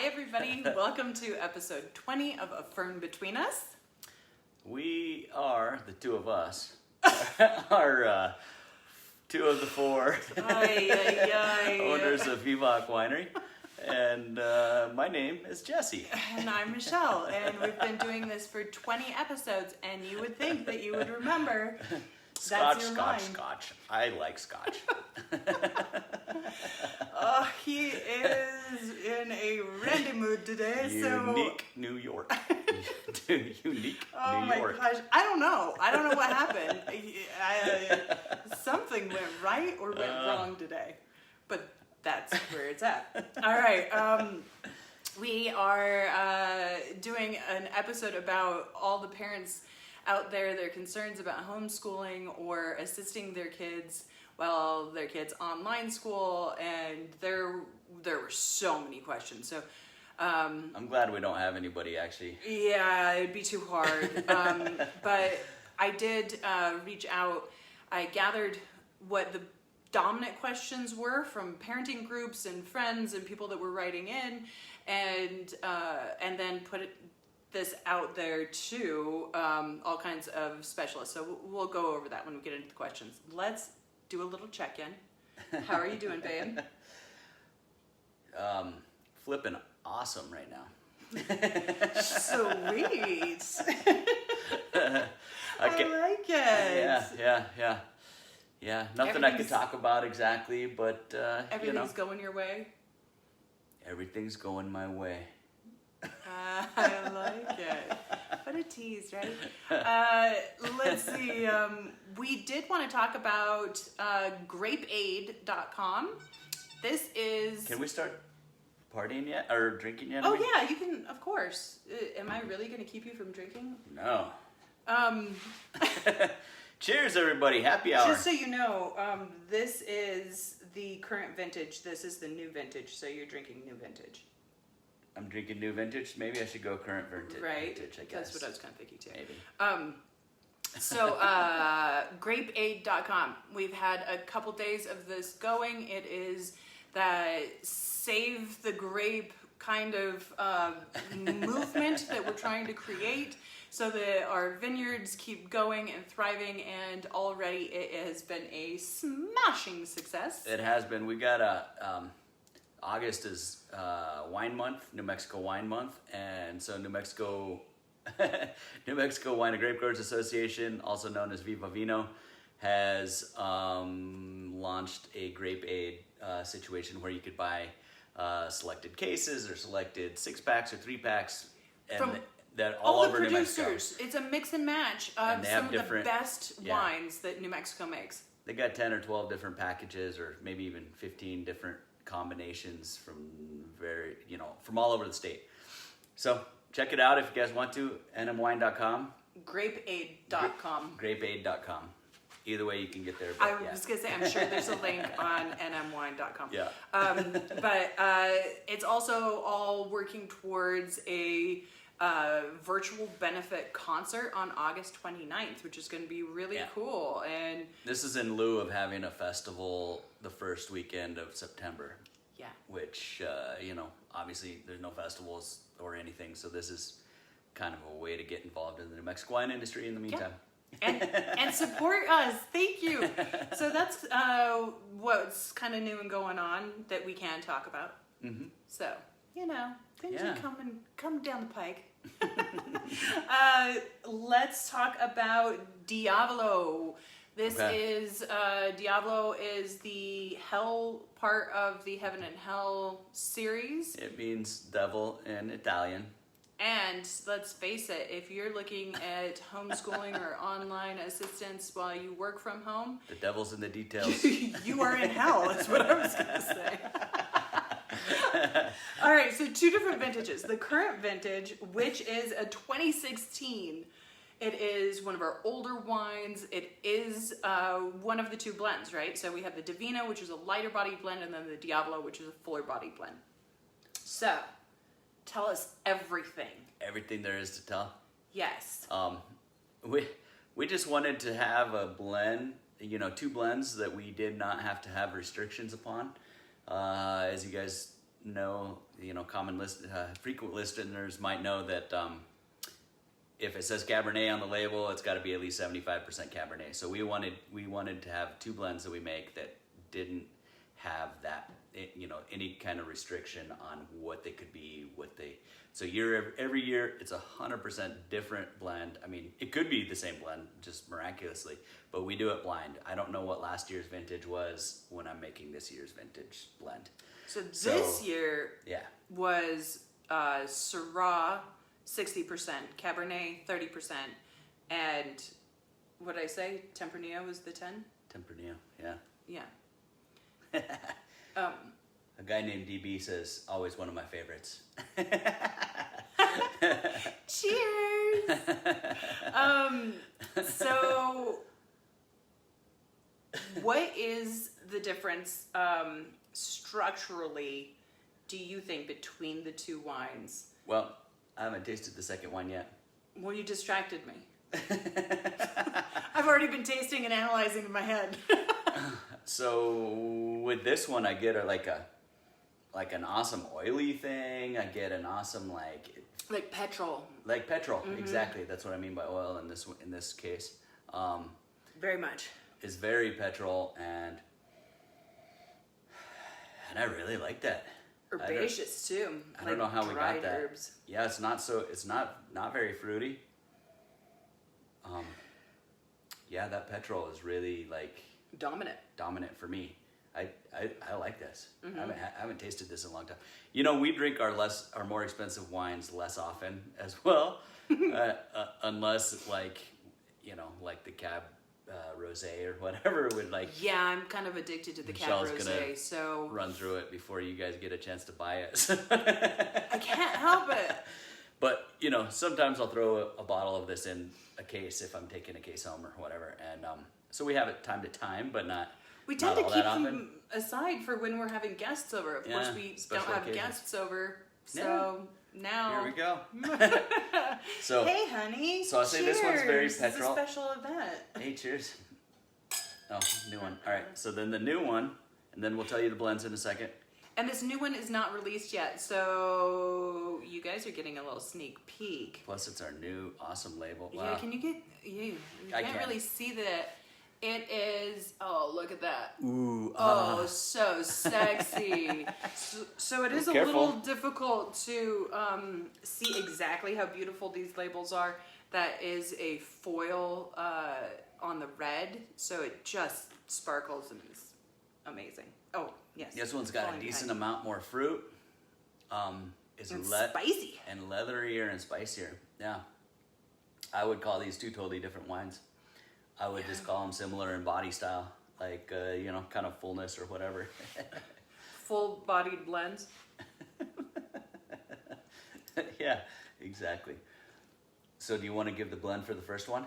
Hi everybody, welcome to episode 20 of A Fern Between Us. We are, the two of us, are two of the four owners of Vivok Winery. And my name is Jesse. And I'm Michelle, and we've been doing this for 20 episodes, and you would think that you would remember that's your line. Scotch. I like Scotch. He is in a randy mood today, Unique New York. Unique New York. Oh my gosh, I don't know what happened. Something went right or went wrong today, but that's where it's at. All right, we are doing an episode about all the parents out there, their concerns about homeschooling or assisting their kids while their kids online school, and there were so many questions. So I'm glad we don't have anybody actually. Yeah, it'd be too hard. But I did reach out. I gathered what the dominant questions were from parenting groups and friends and people that were writing in, and then put this out there to all kinds of specialists. So we'll go over that when we get into the questions. Let's do a little check-in. How are you doing, babe? Flipping awesome right now. Sweet. I like it. Yeah. Nothing I could talk about exactly, but everything's going your way. Everything's going my way. I like it. What a tease, right? Let's see. We did want to talk about grapeaid.com. This is... Can we start partying yet? Or drinking yet? Oh, yeah, you can, of course. Am I really going to keep you from drinking? No. Cheers, everybody. Happy hour. Just so you know, this is the current vintage. This is the new vintage, so you're drinking new vintage. I'm drinking new vintage. Maybe I should go current vintage. Right. I guess. That's what I was kind of thinking too. Maybe. So grapeaid.com. We've had a couple days of this going. It is that save the grape kind of movement that we're trying to create so that our vineyards keep going and thriving, and already it has been a smashing success. It has been. We got August is wine month, New Mexico wine month, and so New Mexico Wine and Grape Growers Association, also known as Viva Vino, has launched a Grape Aid situation where you could buy selected cases or selected 6-packs or 3-packs, and from that all over New Mexico. Producers. It's a mix and match of some of the best wines that New Mexico makes. They got 10 or 12 different packages, or maybe even 15 different combinations from from all over the state. So check it out if you guys want to. nmwine.com. Grapeaid.com. Grapeaid.com. Either way you can get there. I was going to say, I'm sure there's a link on nmwine.com. Yeah. But it's also all working towards a virtual benefit concert on August 29th, which is going to be really cool. And this is in lieu of having a festival the first weekend of September. Yeah. Which, obviously there's no festivals or anything, so this is kind of a way to get involved in the New Mexico wine industry in the meantime. And support us. Thank you. So that's what's kind of new and going on that we can talk about. Mm-hmm. So, things are coming down the pike. Let's talk about Diavolo. This is Diavolo is the hell part of the Heaven and Hell series. It means devil in Italian. And let's face it, if you're looking at homeschooling or online assistance while you work from home, the devil's in the details. You are in hell, is what I was going to say. All right, so 2 different vintages. The current vintage, which is a 2016. It is one of our older wines. It is one of the 2 blends, right? So we have the Divino, which is a lighter body blend, and then the Diavolo, which is a fuller body blend. So, tell us everything. Everything there is to tell? Yes. We just wanted to have a blend, 2 blends that we did not have to have restrictions upon. As you guys know, frequent listeners might know that if it says Cabernet on the label, it's got to be at least 75% Cabernet. So we wanted to have 2 blends that we make that didn't have that, any kind of restriction on what they could be, so every year it's 100% different blend. I mean, it could be the same blend, just miraculously, but we do it blind. I don't know what last year's vintage was when I'm making this year's vintage blend. So this year yeah, was Syrah 60%, Cabernet 30%, and what did I say? Tempranillo was the 10? Tempranillo, yeah. Yeah. A guy named DB says, always one of my favorites. Cheers! So, what is the difference structurally, do you think, between the 2 wines? Well, I haven't tasted the second wine yet. Well, you distracted me. I've already been tasting and analyzing in my head. So with this one, I get like an awesome oily thing. I get an awesome like petrol. Like petrol, exactly. That's what I mean by oil in this case. Very much. It's very petrol, and I really like that. Herbaceous too. I don't know how we got that. Herbs. Yeah, it's not very fruity. Yeah, that petrol is really dominant for me. I like this. I haven't tasted this in a long time. We drink our more expensive wines less often as well, unless like the Cab Rosé or whatever would Yeah, I'm kind of addicted to the Cab Rosé, so run through it before you guys get a chance to buy it. I can't help it. But sometimes I'll throw a bottle of this in a case if I'm taking a case home or whatever, and so we have it time to time, but not. We tend to all keep that often. them aside for when we're having guests over. Of course, we don't special have occasions. guests over, so now. Here we go. So hey, honey. So I'll say this one's very cheers. This is petrol. a special event. Hey, cheers. Oh, new one. All right. So then the new one, and then we'll tell you the blends in a second. And this new one is not released yet, so you guys are getting a little sneak peek. Plus, it's our new awesome label. Wow. Yeah, can you get? You I can't can. really see that. It is. Oh, look at that. Ooh. Oh, so sexy. So it is a Careful. little difficult to see exactly how beautiful these labels are. That is a foil on the red, so it just sparkles and is amazing. Oh, yes. This one's got a decent amount more fruit. It's And spicy. and leatherier and spicier. Yeah. I would call these 2 totally different wines. I would just call them similar in body style, like kind of fullness or whatever. Full-bodied blends. Yeah, exactly. So do you want to give the blend for the first one?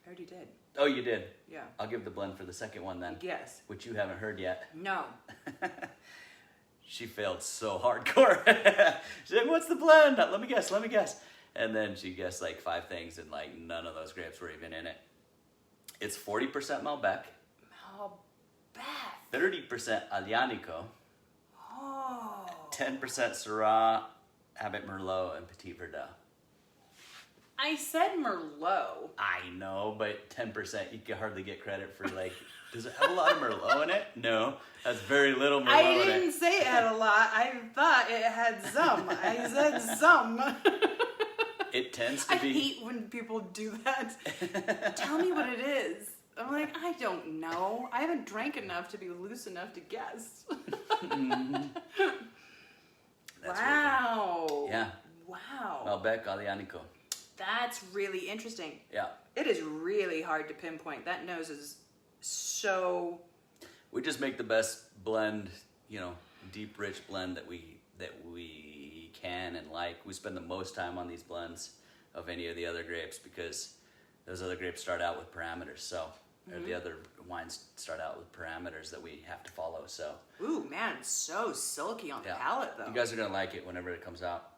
I already did. Oh, you did? Yeah. I'll give the blend for the second one then. Yes. Which you haven't heard yet. No. She failed so hardcore. She's like, what's the blend? Let me guess. And then she guessed like 5 things, and none of those grapes were even in it. It's 40% Malbec, Malbec. 30% Aglianico, Oh. 10% Syrah, Abbot Merlot, and Petit Verdot. I said Merlot. I know, but 10%, you can hardly get credit for does it have a lot of Merlot in it? No, that's very little Merlot I in it. didn't say it had a lot. I thought it had some. I said some. It tends to I be. hate when people do that. Tell me what it is. I'm like, I don't know. I haven't drank enough to be loose enough to guess. That's wow. Yeah. Wow. Malbec Aglianico. That's really interesting. Yeah. It is really hard to pinpoint. That nose is so. We just make the best blend, deep, rich blend that we can and like. We spend the most time on these blends of any of the other grapes because those other grapes start out with parameters. So, or the other wines start out with parameters that we have to follow. So. Ooh, man, it's so silky on the palate, though. You guys are gonna like it whenever it comes out.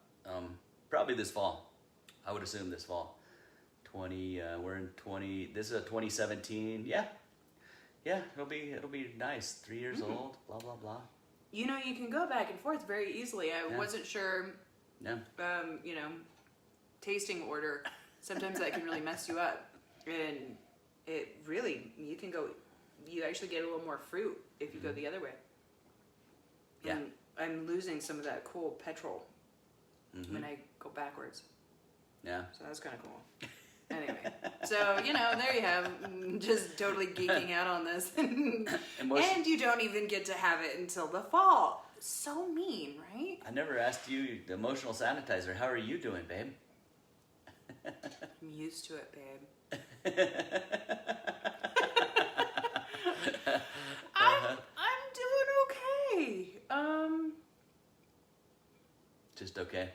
Probably this fall. I would assume this fall. We're in 20. This is a 2017. Yeah. It'll be nice. 3 years old. Blah blah blah. you know, you can go back and forth very easily. I wasn't sure, Yeah. you know, tasting order, sometimes that can really mess you up. And it really, you actually get a little more fruit if you go the other way. Yeah. And I'm losing some of that cool petrol when I go backwards. Yeah. So that's kind of cool. Anyway, so, you know, there you have, just totally geeking out on this. And you don't even get to have it until the fall. So mean, right? I never asked you, the emotional sanitizer, how are you doing, babe? I'm used to it, babe. I'm doing okay. Just okay.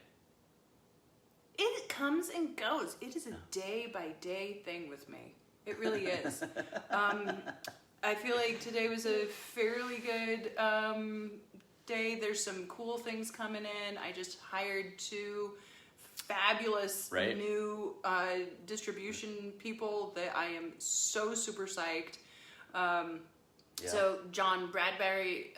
It comes and goes. It is a day by day thing with me. It really is. I feel like today was a fairly good day. There's some cool things coming in. I just hired 2 fabulous new distribution people that I am so super psyched. So John Bradbury,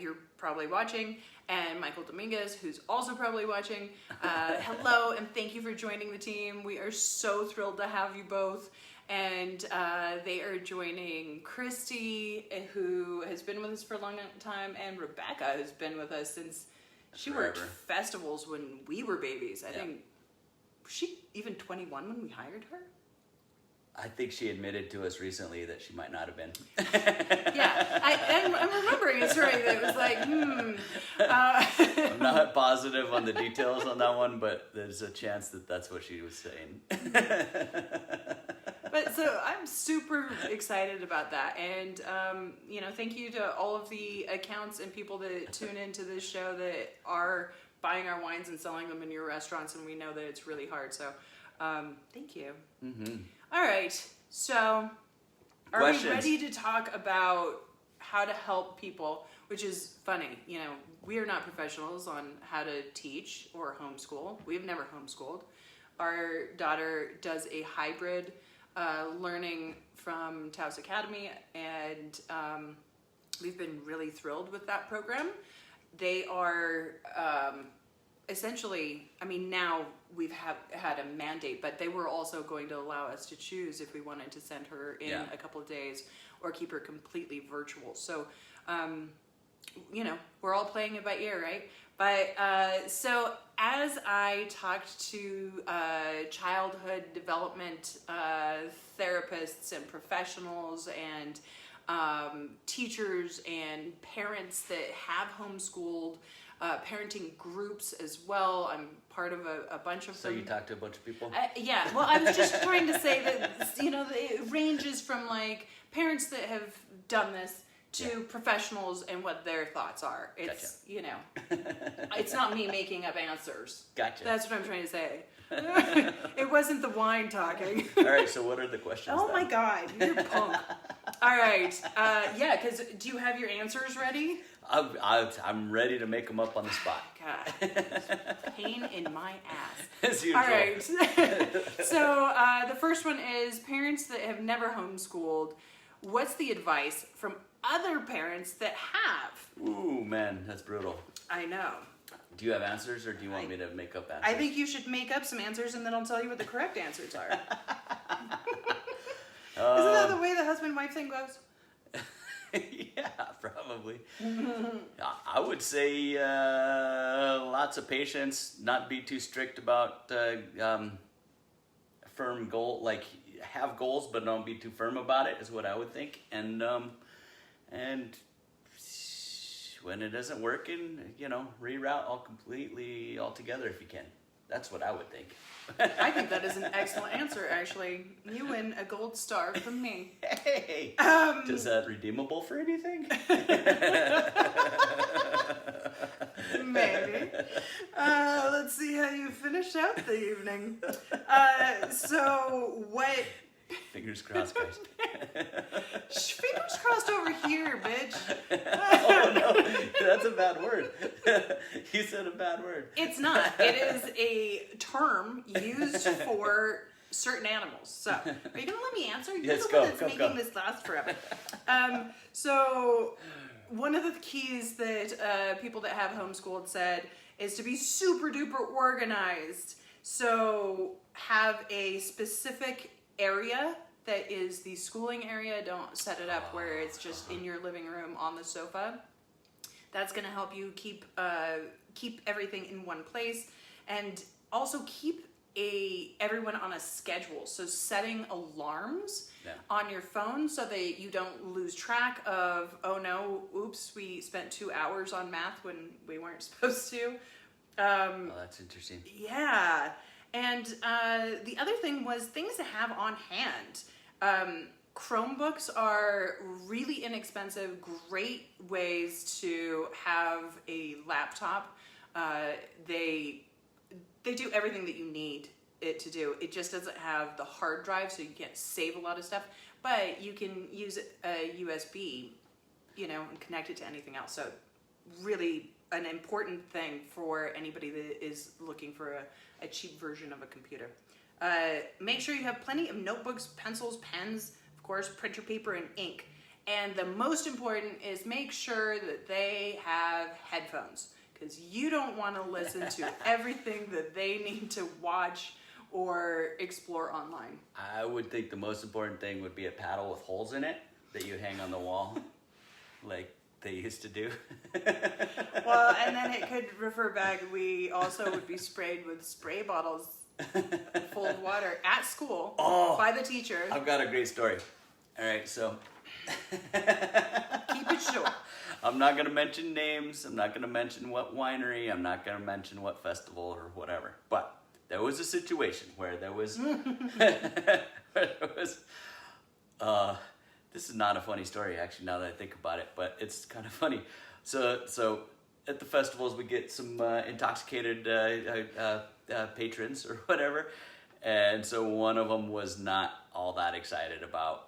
you're probably watching, and Michael Dominguez, who's also probably watching. Hello, and thank you for joining the team. We are so thrilled to have you both. And they are joining Christy, who has been with us for a long time, and Rebecca has been with us since she worked festivals when we were babies. I think, was she even 21 when we hired her? I think she admitted to us recently that she might not have been. Yeah, I'm remembering it's right. It was like, I'm not positive on the details on that one, but there's a chance that that's what she was saying. But so I'm super excited about that. And, you know, thank you to all of the accounts and people that tune into this show that are buying our wines and selling them in your restaurants. And we know that it's really hard. So thank you. Mm-hmm. All right. So are we ready to talk about how to help people, which is funny. You know, we are not professionals on how to teach or homeschool. We've never homeschooled. Our daughter does a hybrid learning from Taos Academy, and we've been really thrilled with that program. They are essentially, I mean, now we've had a mandate, but they were also going to allow us to choose if we wanted to send her in a couple of days or keep her completely virtual. So, you know, we're all playing it by ear, right? But so as I talked to childhood development therapists and professionals and teachers and parents that have homeschooled, parenting groups as well. I'm part of a bunch of them. So you talked to a bunch of people? Yeah, well, I was just trying to say that, you know, it ranges from like parents that have done this to professionals and what their thoughts are. It's, you know, it's not me making up answers. Gotcha. That's what I'm trying to say. It wasn't the wine talking. All right, so what are the questions? Oh my God, you're punk. All right, yeah, because do you have your answers ready? I'm ready to make them up on the spot. God, pain in my ass. As usual. All right, so the first one is parents that have never homeschooled. What's the advice from other parents that have? Ooh, man, that's brutal. I know. Do you have answers, or do you want me to make up answers? I think you should make up some answers, and then I'll tell you what the correct answers are. Isn't that the way the husband-wife thing goes? Yeah, probably. I would say lots of patience, not be too strict about firm goal, like have goals, but don't be too firm about it, is what I would think. And when it isn't working, you know, reroute altogether if you can. That's what I would think. I think that is an excellent answer, actually. You win a gold star from me. Hey! Is that redeemable for anything? Maybe. Let's see how you finish out the evening. So, what... Fingers crossed, guys. Fingers crossed over here, bitch. Oh, no. That's a bad word. You said a bad word. It's not. It is a term used for certain animals. So, are you going to let me answer? You're Yes, the one go, that's go. making this last forever. So, one of the keys that people that have homeschooled said is to be super duper organized. So have a specific area that is the schooling area. Don't set it up where it's just in your living room on the sofa. That's going to help you keep everything in one place, and also keep everyone on a schedule. So setting alarms on your phone so that you don't lose track of, oh no, oops, we spent 2 hours on math when we weren't supposed to. Oh, that's interesting. Yeah. And the other thing was things to have on hand. Chromebooks are really inexpensive, great ways to have a laptop. They do everything that you need it to do. It just doesn't have the hard drive, so you can't save a lot of stuff. But you can use a USB, and connect it to anything else. So really an important thing for anybody that is looking for a cheap version of a computer. Make sure you have plenty of notebooks, pencils, pens, of course, printer paper, and ink. And the most important is make sure that they have headphones, because you don't want to listen to everything that they need to watch or explore online. I would think the most important thing would be a paddle with holes in it that you hang on the wall, like they used to do. Well, and then it could refer back, we also would be sprayed with spray bottles full of water at school by the teacher. I've got a great story. All right, so keep it short. I'm not going to mention names. I'm not going to mention what winery. I'm not going to mention what festival or whatever. But there was a situation where there was, this is not a funny story actually now that I think about it, but it's kind of funny. So at the festivals we get some intoxicated patrons or whatever. And so one of them was not all that excited about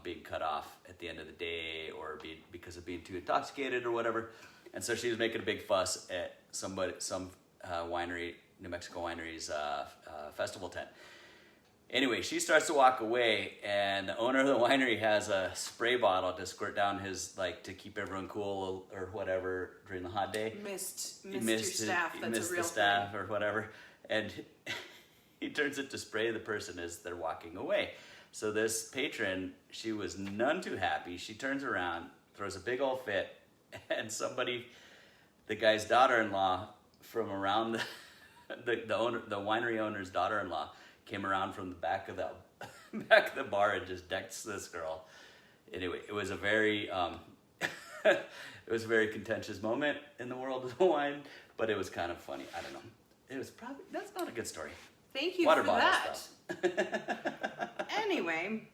being cut off at the end of the day or because of being too intoxicated or whatever. And so she was making a big fuss at some winery, New Mexico winery's festival tent. Anyway, she starts to walk away, and the owner of the winery has a spray bottle to squirt down his, to keep everyone cool or whatever during the hot day. Missed your staff. That's missed a real the staff thing. or whatever. And he turns it to spray the person as they're walking away. So this patron, she was none too happy. She turns around, throws a big old fit, and the guy's daughter-in-law from around the winery owner's daughter-in-law came around from the back of the bar and just decks this girl. Anyway, it was a very contentious moment in the world of wine, but it was kind of funny. I don't know. That's not a good story. Thank you Water for bottle that. stuff. Anyway,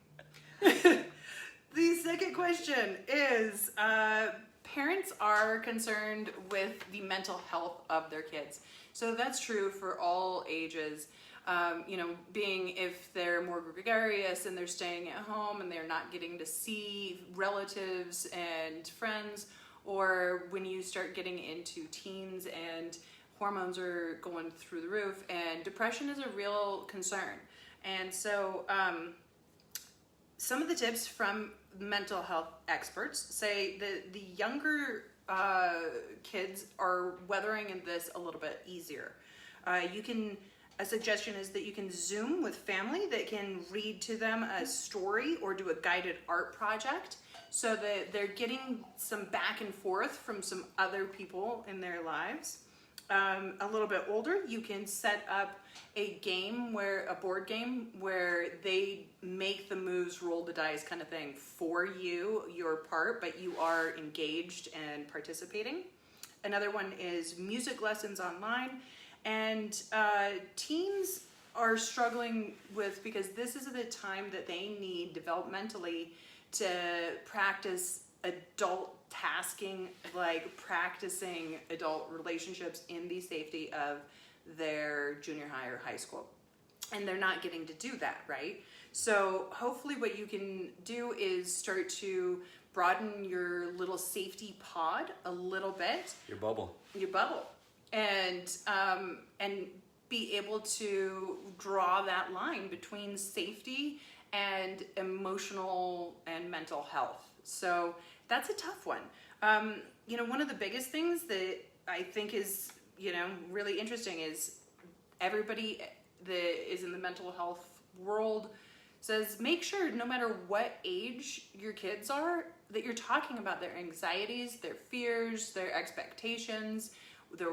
the second question is, parents are concerned with the mental health of their kids. So that's true for all ages. Being if they're more gregarious and they're staying at home and they're not getting to see relatives and friends, or when you start getting into teens and hormones are going through the roof, and depression is a real concern. And so some of the tips from mental health experts say that the younger kids are weathering this a little bit easier. A suggestion is that you can Zoom with family that can read to them a story or do a guided art project so that they're getting some back and forth from some other people in their lives. A little bit older, you can set up a board game where they make the moves, roll the dice kind of thing for you, your part, but you are engaged and participating. Another one is music lessons online. And teens are struggling because this is the time that they need developmentally to practice adult tasking, like practicing adult relationships in the safety of their junior high or high school. And they're not getting to do that, right? So hopefully what you can do is start to broaden your little safety pod a little bit. Your bubble. And be able to draw that line between safety and emotional and mental health. So that's a tough one. One of the biggest things that I think is, really interesting is everybody that is in the mental health world says make sure no matter what age your kids are that you're talking about their anxieties, their fears, their expectations, their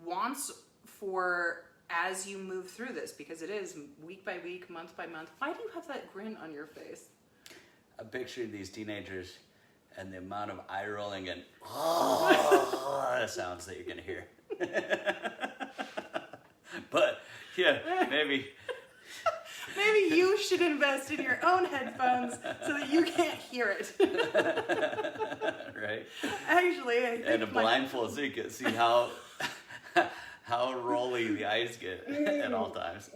wants for as you move through this, because it is week by week, month by month. Why do you have that grin on your face? I'm picturing these teenagers and the amount of eye rolling and sounds that you're gonna hear. But yeah, maybe you should invest in your own headphones so that you can't hear it. Right. Actually, I think and a blindfold so you can see how rolly the eyes get at all times.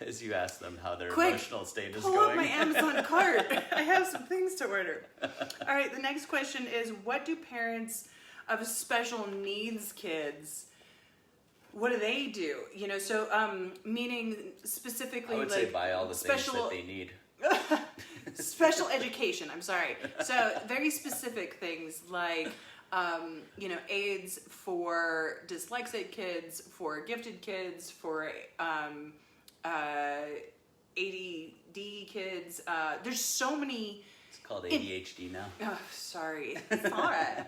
As you ask them how their emotional state is pull going. up my Amazon cart. I have some things to order. All right, the next question is, what do parents of special needs kids, what do they do? Meaning specifically, I would say buy all the things that they need. Special education, I'm sorry. So very specific things like, aids for dyslexic kids, for gifted kids, for ADD kids. There's so many. It's called ADHD now. Oh, sorry. It's all right.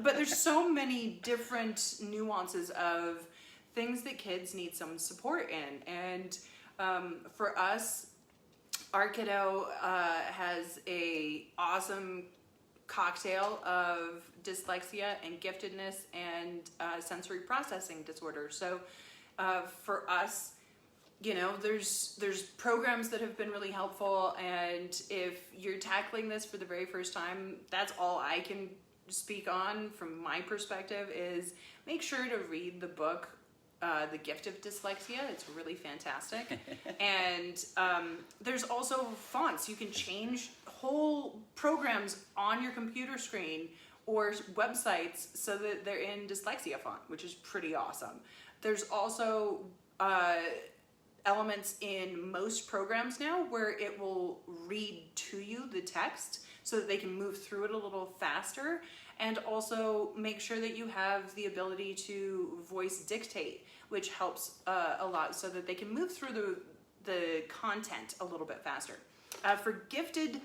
But there's so many different nuances of things that kids need some support in. And for us, our kiddo has a awesome cocktail of dyslexia and giftedness and sensory processing disorder. So for us, there's programs that have been really helpful, and if you're tackling this for the very first time, that's all I can speak on from my perspective is make sure to read the book, The Gift of Dyslexia. It's really fantastic. And there's also fonts. You can change whole programs on your computer screen or websites so that they're in dyslexia font, which is pretty awesome. There's also elements in most programs now where it will read to you the text so that they can move through it a little faster, and also make sure that you have the ability to voice dictate, which helps a lot so that they can move through the content a little bit faster. For gifted,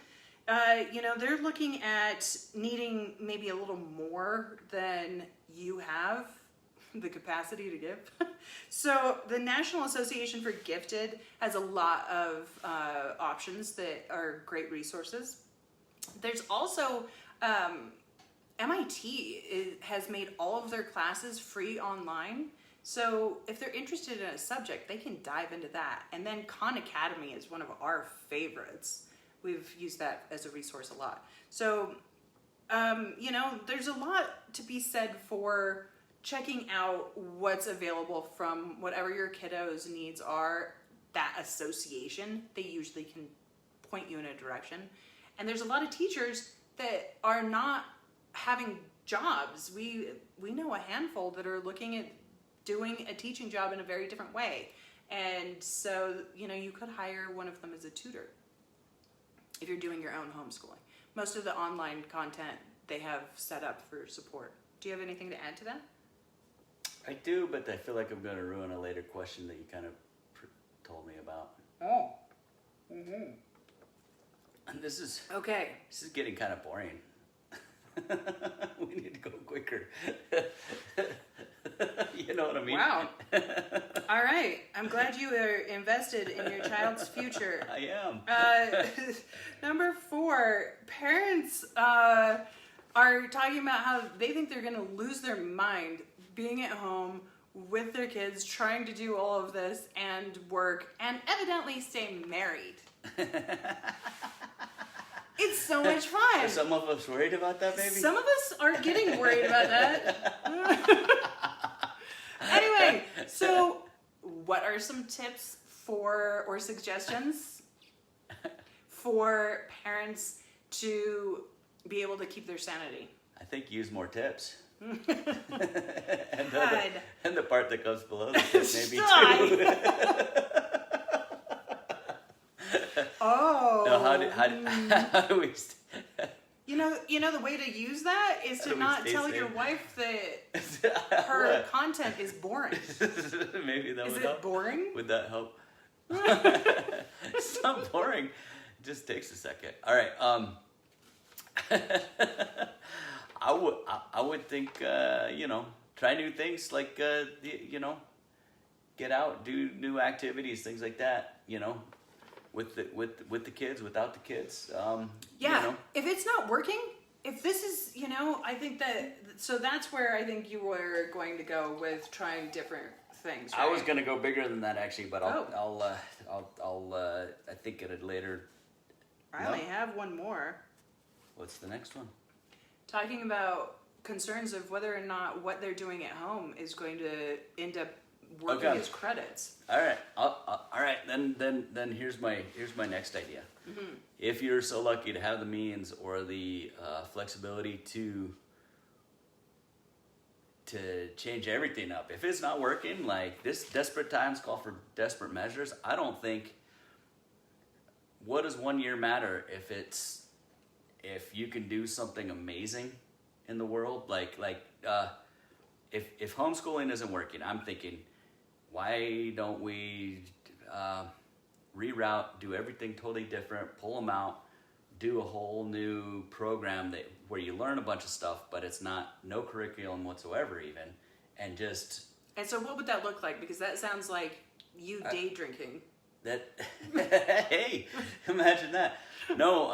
they're looking at needing maybe a little more than you have the capacity to give. So the National Association for Gifted has a lot of options that are great resources. There's also MIT has made all of their classes free online. So if they're interested in a subject, they can dive into that. And then Khan Academy is one of our favorites. We've used that as a resource a lot. So, there's a lot to be said for checking out what's available from whatever your kiddo's needs are. That association, they usually can point you in a direction. And there's a lot of teachers that are not having jobs. We know a handful that are looking at doing a teaching job in a very different way. And so, you could hire one of them as a tutor if you're doing your own homeschooling. Most of the online content they have set up for support. Do you have anything to add to that? I do, but I feel like I'm going to ruin a later question that you kind of told me about. Oh. Mm-hmm. And this is getting kind of boring. We need to go quicker. You know what I mean? Wow. All right. I'm glad you are invested in your child's future. I am. Number 4, parents are talking about how they think they're going to lose their mind being at home with their kids, trying to do all of this and work, and evidently stay married. It's so much fun. Are some of us worried about that, maybe? Some of us are getting worried about that. Anyway, so what are some tips or suggestions for parents to be able to keep their sanity? I think use more tips. and God. the part that comes below the tip maybe too. Oh. So how do we? You know the way to use that is to not tell your wife that her content is boring. Maybe that is would it help. boring? Would that help? It's not boring. It just takes a second. All right. I would think try new things like get out, do new activities, things like that. With the kids, without the kids. If it's not working, if this is, I think so that's where I think you were going to go with trying different things. Right? I was going to go bigger than that actually, but I'll I think at a later. I only have one more. What's the next one? Talking about concerns of whether or not what they're doing at home is going to end up working as credits. All right. All right. Then here's my next idea. Mm-hmm. If you're so lucky to have the means or the flexibility to change everything up, if it's not working, like this, desperate times call for desperate measures. I don't think. What does 1 year matter if you can do something amazing in the world? If homeschooling isn't working, I'm thinking, why don't we reroute, do everything totally different, pull them out, do a whole new program where you learn a bunch of stuff, but it's no curriculum whatsoever even, and just... And so what would that look like? Because that sounds like you day drinking. Hey, imagine that. No,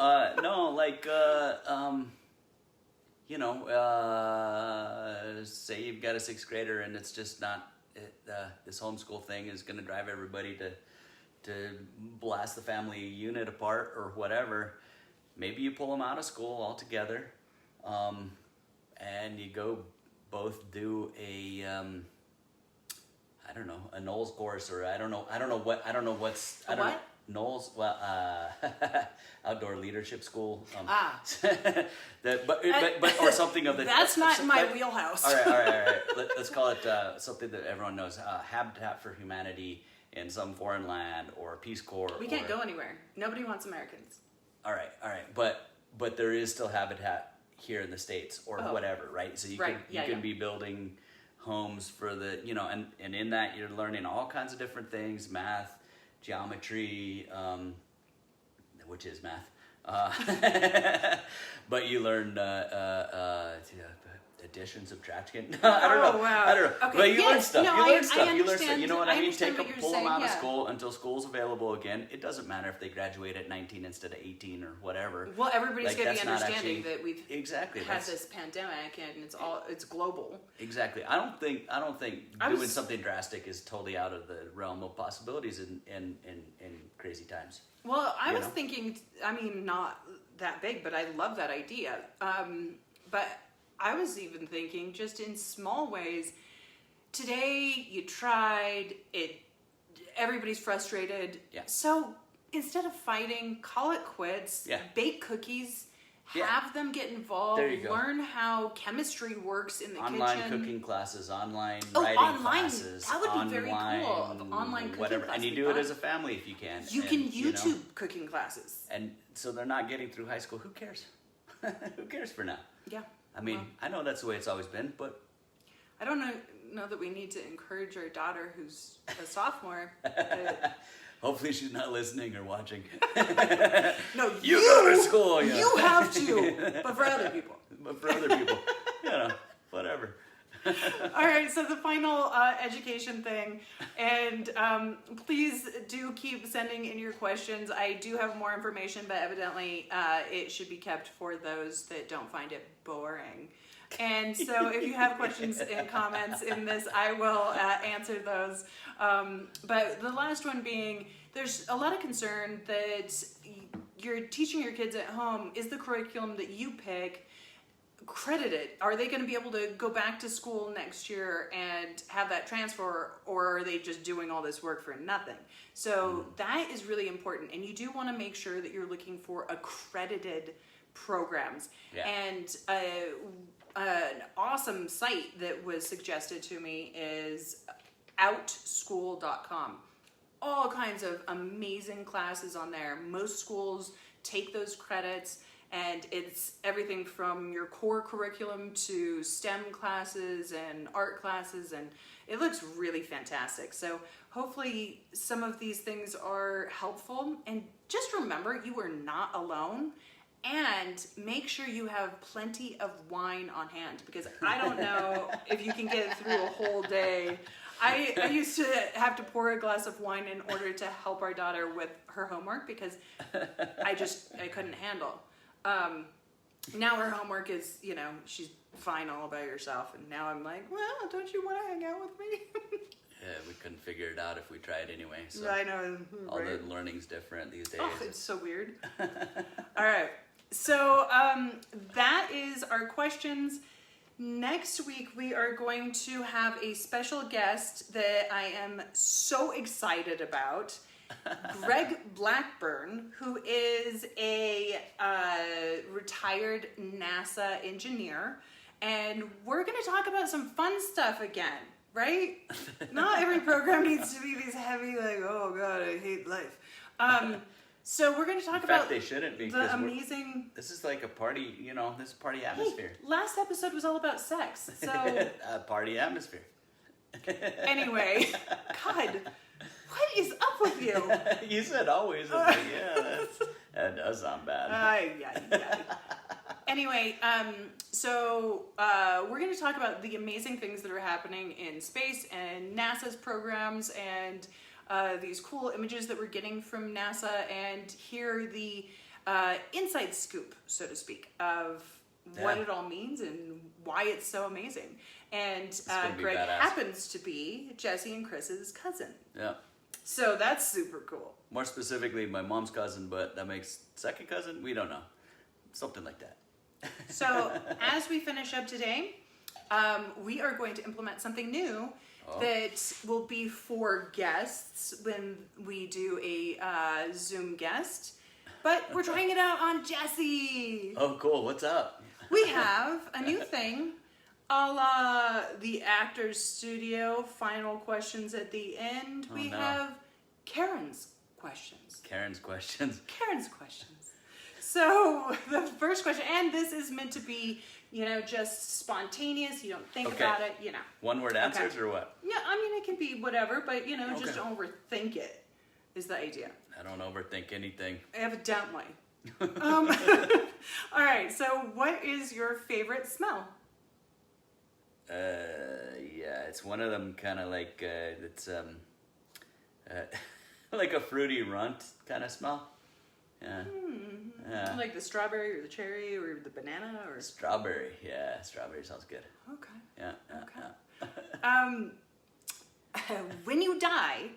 say you've got a 6th grader and it's just not... this homeschool thing is going to drive everybody to blast the family unit apart or whatever. Maybe you pull them out of school altogether, and you go both do a Knowles course, or I don't know what's Knowles, outdoor leadership school. But or something of the. That's not my wheelhouse. All right. Let's call it something that everyone knows: Habitat for Humanity in some foreign land, or Peace Corps. We can't go anywhere. Nobody wants Americans. All right. But there is still Habitat here in the States, or whatever, right? So you can be building homes for the and in that you're learning all kinds of different things: math, geometry, which is math, but you learn addition, subtraction. I don't know. Wow. I don't know. Okay. But you learn stuff. No, You learn stuff. understand. You know what I mean? Pull them out of yeah. school until school's available again. It doesn't matter if they graduate at 19 instead of 18 or whatever. Well, everybody's going to be understanding that we've exactly had this pandemic and it's global. Exactly. I don't think doing something drastic is totally out of the realm of possibilities in crazy times. Well, I was thinking, not that big, but I love that idea. But I was even thinking just in small ways. Today you tried it. Everybody's frustrated. Yeah. So instead of fighting, call it quits. Yeah. Bake cookies. Have them get involved. There you go. Learn how chemistry works in the online kitchen. Cooking classes, online writing classes. That would be very cool. Online cooking whatever. classes. And you do it as a family if you can. You can YouTube cooking classes. And so they're not getting through high school. Who cares? Who cares for now? Yeah. I know that's the way it's always been, but... I don't know that we need to encourage our daughter who's a sophomore. Hopefully she's not listening or watching. No, you go to school. Yeah. You have to, but for other people. Whatever. All right, so the final education thing, and please do keep sending in your questions. I do have more information, but evidently it should be kept for those that don't find it boring. And so if you have questions and comments in this, I will answer those. But the last one being, there's a lot of concern that you're teaching your kids at home. Is the curriculum that you pick credited? Are they going to be able to go back to school next year and have that transfer, or are they just doing all this work for nothing? So that is really important, and you do want to make sure that you're looking for accredited programs. And an awesome site that was suggested to me is outschool.com. All kinds of amazing classes on there. Most schools take those credits, And it's everything from your core curriculum to STEM classes and art classes, and it looks really fantastic. So hopefully some of these things are helpful. And just remember, you are not alone. And make sure you have plenty of wine on hand, because I don't know if you can get through a whole day. I used to have to pour a glass of wine in order to help our daughter with her homework, because I couldn't handle. Now her homework is, she's fine all by herself, and now I'm like, well, don't you want to hang out with me? Yeah, we couldn't figure it out if we tried anyway. So I know. all right? the learning's different these days. Oh, it's so weird. All right. So that is our questions. Next week, we are going to have a special guest that I am so excited about. Greg Blackburn, who is a retired NASA engineer. And we're going to talk about some fun stuff again, right? Not every program needs to be these heavy, like, oh God, I hate life. So we're going to talk about they shouldn't be, the amazing... This is like a party, this is party atmosphere. Hey, last episode was all about sex, so... A party atmosphere. Anyway, God, what is up with you? You said always. I'm like, yeah, that does sound bad. Yeah. Anyway, so we're going to talk about the amazing things that are happening in space and NASA's programs, and these cool images that we're getting from NASA, and hear the inside scoop, so to speak, of what it all means and why it's so amazing. And Greg happens to be Jesse and Chris's cousin. Yeah. So that's super cool. More specifically, my mom's cousin, but that makes second cousin? We don't know. Something like that. So as we finish up today, we are going to implement something new that will be for guests when we do a Zoom guest. But we're trying it out on Jesse. Oh, cool. What's up? We have a new thing, a la the Actors Studio, final questions at the end. We have Karen's questions. Karen's questions. So the first question, and this is meant to be, just spontaneous. You don't think about it, One word answers or what? Yeah, I mean, it can be whatever, but, just don't overthink it is the idea. I don't overthink anything. Evidently. All right, so what is your favorite smell? Yeah, it's one of them kind of like, it's like a fruity runt kind of smell. Yeah. Like the strawberry or the cherry or the banana or... Strawberry, yeah. Strawberry sounds good. Okay. Yeah. When you die,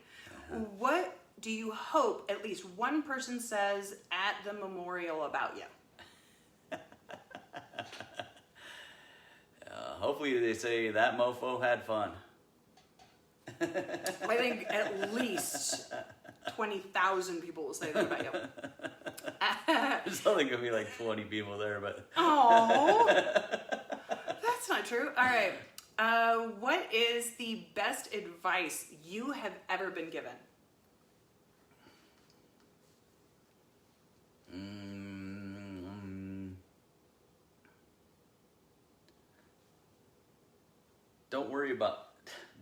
what do you hope at least one person says at the memorial about you? Hopefully they say that mofo had fun. I think at least 20,000 people will say that about you. There's only going to be like 20 people there, but... Oh, that's not true. All right. What is the best advice you have ever been given?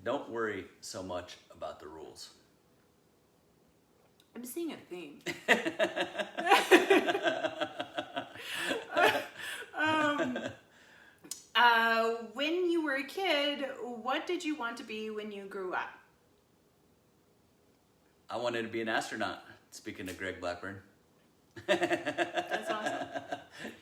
Don't worry so much about the rules. I'm seeing a theme. When you were a kid, what did you want to be when you grew up? I wanted to be an astronaut, speaking of Greg Blackburn. That's awesome.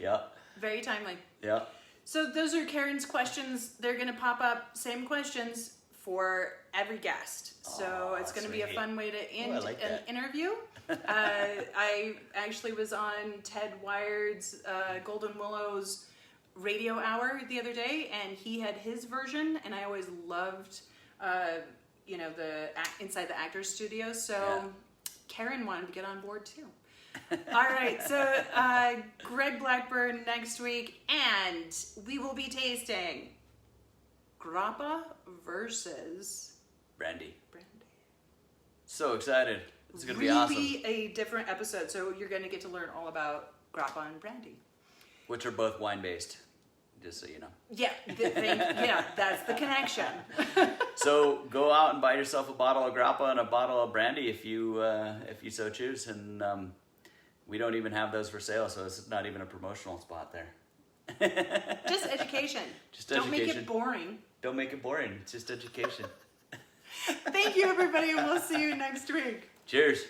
Yep. Very timely. Yep. So those are Karen's questions. They're going to pop up, same questions for every guest. So it's going to be a fun way to end an interview. I actually was on Ted Wired's Golden Willow's radio hour the other day, and he had his version, and I always loved, the inside the Actors Studio. So Karen wanted to get on board too. All right, so Greg Blackburn next week, and we will be tasting grappa versus brandy. So excited. It's going to be awesome. Really a different episode, so you're going to get to learn all about grappa and brandy. which are both wine based, just so you know. Yeah, yeah, that's the connection. So go out and buy yourself a bottle of grappa and a bottle of brandy if you so choose. And we don't even have those for sale, so it's not even a promotional spot there. Just education. Just Don't make education. it boring. Don't make it boring. It's just education. Thank you, everybody, and we'll see you next week. Cheers.